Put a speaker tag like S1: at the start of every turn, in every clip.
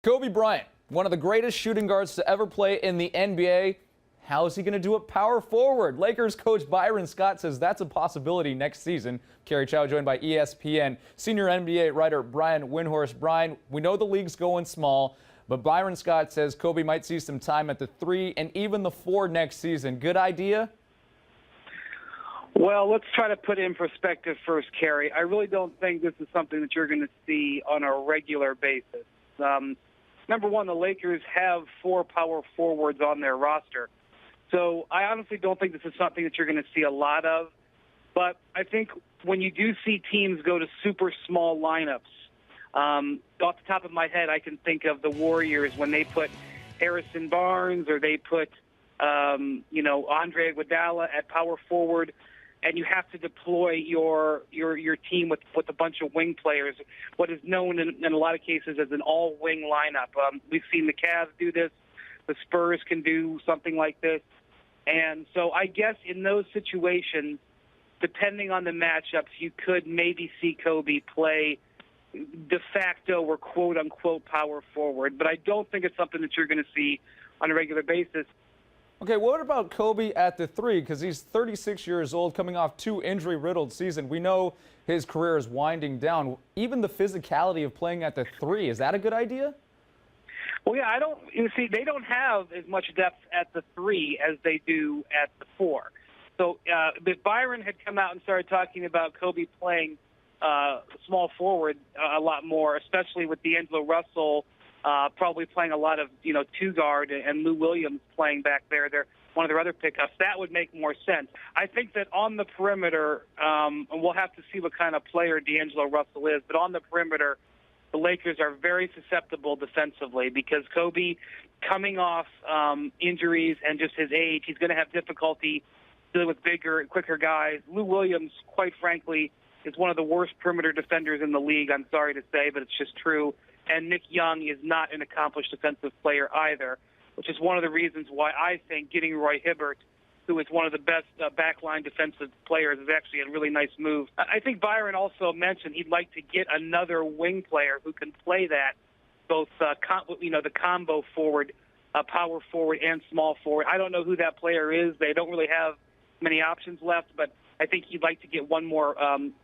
S1: Kobe Bryant, one of the greatest shooting guards to ever play in the NBA. How is he going to do it power forward? Lakers coach Byron Scott says that's a possibility next season. Kerry Chow joined by ESPN senior NBA writer Brian Windhorst. Brian, we know the league's going small, but Byron Scott says Kobe might see some time at the 3 and even the 4 next season. Good idea?
S2: Well, let's try to put it in perspective first, Kerry. I really don't think this is something that you're going to see on a regular basis. Number one, the Lakers have 4 power forwards on their roster. So I honestly don't think this is something that you're going to see a lot of. But I think when you do see teams go to super small lineups, off the top of my head, I can think of the Warriors when they put Harrison Barnes or they put, Andre Iguodala at power forward, and you have to deploy your team with a bunch of wing players, what is known in a lot of cases as an all-wing lineup. We've seen the Cavs do this. The Spurs can do something like this. And so I guess in those situations, depending on the matchups, you could maybe see Kobe play de facto or quote-unquote power forward. But I don't think it's something that you're going to see on a regular basis.
S1: Okay, what about Kobe at the 3? Because he's 36 years old, coming off 2 injury-riddled seasons. We know his career is winding down. Even the physicality of playing at the 3, is that a good idea?
S2: Well, yeah, they don't have as much depth at the 3 as they do at the 4. So if Byron had come out and started talking about Kobe playing small forward a lot more, especially with D'Angelo Russell probably playing a lot of, 2-guard and Lou Williams playing back there. They're one of their other pickups. That would make more sense. I think that on the perimeter, and we'll have to see what kind of player D'Angelo Russell is, but on the perimeter, the Lakers are very susceptible defensively because Kobe, coming off injuries and just his age, he's going to have difficulty dealing with bigger, quicker guys. Lou Williams, quite frankly, is one of the worst perimeter defenders in the league, I'm sorry to say, but it's just true. And Nick Young is not an accomplished defensive player either, which is one of the reasons why I think getting Roy Hibbert, who is one of the best backline defensive players, is actually a really nice move. I think Byron also mentioned he'd like to get another wing player who can play that, both the combo forward, power forward, and small forward. I don't know who that player is. They don't really have many options left, but I think he'd like to get one more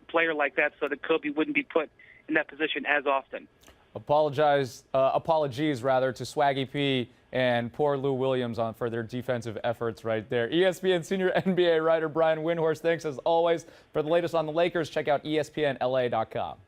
S2: player like that so that Kobe wouldn't be put in that position as often.
S1: Apologies to Swaggy P and poor Lou Williams for their defensive efforts right there. ESPN senior NBA writer Brian Windhorst, thanks as always. For the latest on the Lakers, check out ESPNLA.com.